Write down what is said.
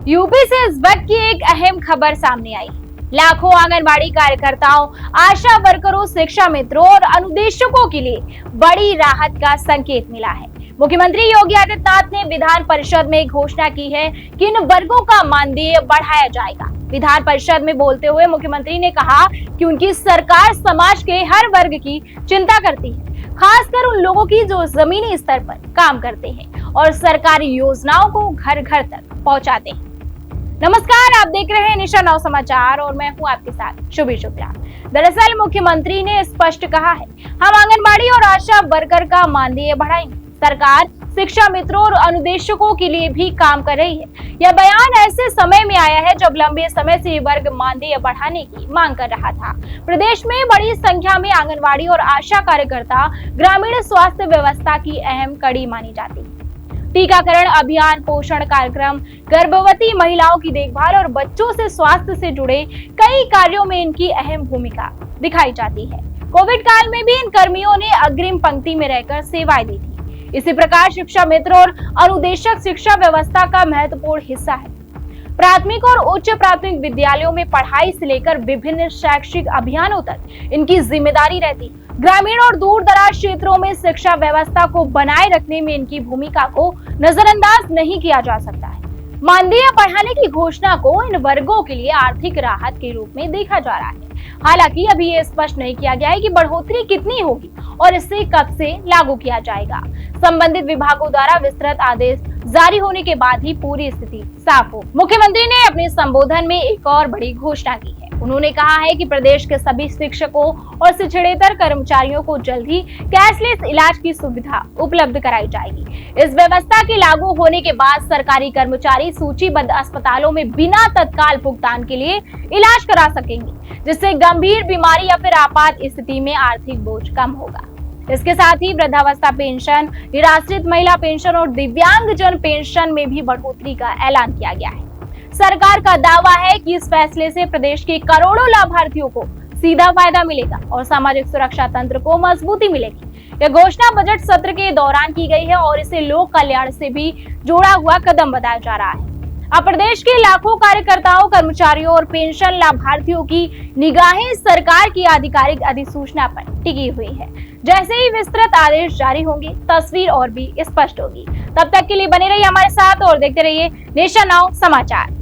UP से इस वक्त की एक अहम खबर सामने आई। लाखों आंगनबाड़ी कार्यकर्ताओं, आशा वर्करों, शिक्षा मित्रों और अनुदेशकों के लिए बड़ी राहत का संकेत मिला है। मुख्यमंत्री योगी आदित्यनाथ ने विधान परिषद में घोषणा की है कि इन वर्गों का मानदेय बढ़ाया जाएगा। विधान परिषद में बोलते हुए मुख्यमंत्री ने कहा कि उनकी सरकार समाज के हर वर्ग की चिंता करती है, खासकर उन लोगों की जो जमीनी स्तर पर काम करते हैं और सरकारी योजनाओं को घर घर तक पहुंचाते हैं। नमस्कार, आप देख रहे हैं निशा नौ समाचार और मैं हूं आपके साथ शुभी शुक्ला। दरअसल मुख्यमंत्री ने स्पष्ट कहा है, हम आंगनबाड़ी और आशा वर्कर का मानदेय बढ़ाएंगे। सरकार शिक्षा मित्रों और अनुदेशकों के लिए भी काम कर रही है। यह बयान ऐसे समय में आया है जब लंबे समय से ये वर्ग मानदेय बढ़ाने की मांग कर रहा था। प्रदेश में बड़ी संख्या में आंगनबाड़ी और आशा कार्यकर्ता ग्रामीण स्वास्थ्य व्यवस्था की अहम कड़ी मानी जाती है। टीकाकरण अभियान, पोषण कार्यक्रम, गर्भवती महिलाओं की देखभाल और बच्चों से स्वास्थ्य से जुड़े कई कार्यों में इनकी अहम भूमिका दिखाई जाती है। कोविड काल में भी इन कर्मियों ने अग्रिम पंक्ति में रहकर सेवाएं दी थी। इसी प्रकार शिक्षा मित्र और अनुदेशक शिक्षा व्यवस्था का महत्वपूर्ण हिस्सा है। प्राथमिक और उच्च प्राथमिक विद्यालयों में पढ़ाई से लेकर विभिन्न शैक्षिक अभियानों तक इनकी जिम्मेदारी रहती है। ग्रामीण और दूर दराज क्षेत्रों में शिक्षा व्यवस्था को बनाए रखने में इनकी भूमिका को नजरअंदाज नहीं किया जा सकता है। मानदेय बढ़ाने की घोषणा को इन वर्गों के लिए आर्थिक राहत के रूप में देखा जा रहा है। हालांकि अभी ये स्पष्ट नहीं किया गया है कि बढ़ोतरी कितनी होगी और इसे कब से लागू किया जाएगा। संबंधित विभागों द्वारा विस्तृत आदेश जारी होने के बाद ही पूरी स्थिति साफ हो। मुख्यमंत्री ने अपने संबोधन में एक और बड़ी घोषणा की है। उन्होंने कहा है कि प्रदेश के सभी शिक्षकों और शिक्षणेतर कर्मचारियों को जल्द ही कैशलेस इलाज की सुविधा उपलब्ध कराई जाएगी। इस व्यवस्था के लागू होने के बाद सरकारी कर्मचारी सूचीबद्ध अस्पतालों में बिना तत्काल भुगतान के लिए इलाज करा सकेंगे, जिससे गंभीर बीमारी या फिर आपात स्थिति में आर्थिक बोझ कम होगा। इसके साथ ही वृद्धावस्था पेंशन, निराश्रित महिला पेंशन और दिव्यांगजन पेंशन में भी बढ़ोतरी का ऐलान किया गया है। सरकार का दावा है कि इस फैसले से प्रदेश के करोड़ों लाभार्थियों को सीधा फायदा मिलेगा और सामाजिक सुरक्षा तंत्र को मजबूती मिलेगी। यह घोषणा बजट सत्र के दौरान की गई है और इसे लोक कल्याण से भी जोड़ा हुआ कदम बताया जा रहा है। अब प्रदेश के लाखों कार्यकर्ताओं, कर्मचारियों और पेंशन लाभार्थियों की निगाहें सरकार की आधिकारिक अधिसूचना पर टिकी हुई है। जैसे ही विस्तृत आदेश जारी होंगे, तस्वीर और भी स्पष्ट होगी। तब तक के लिए बने रहिए हमारे साथ और देखते रहिए निशा नौ समाचार।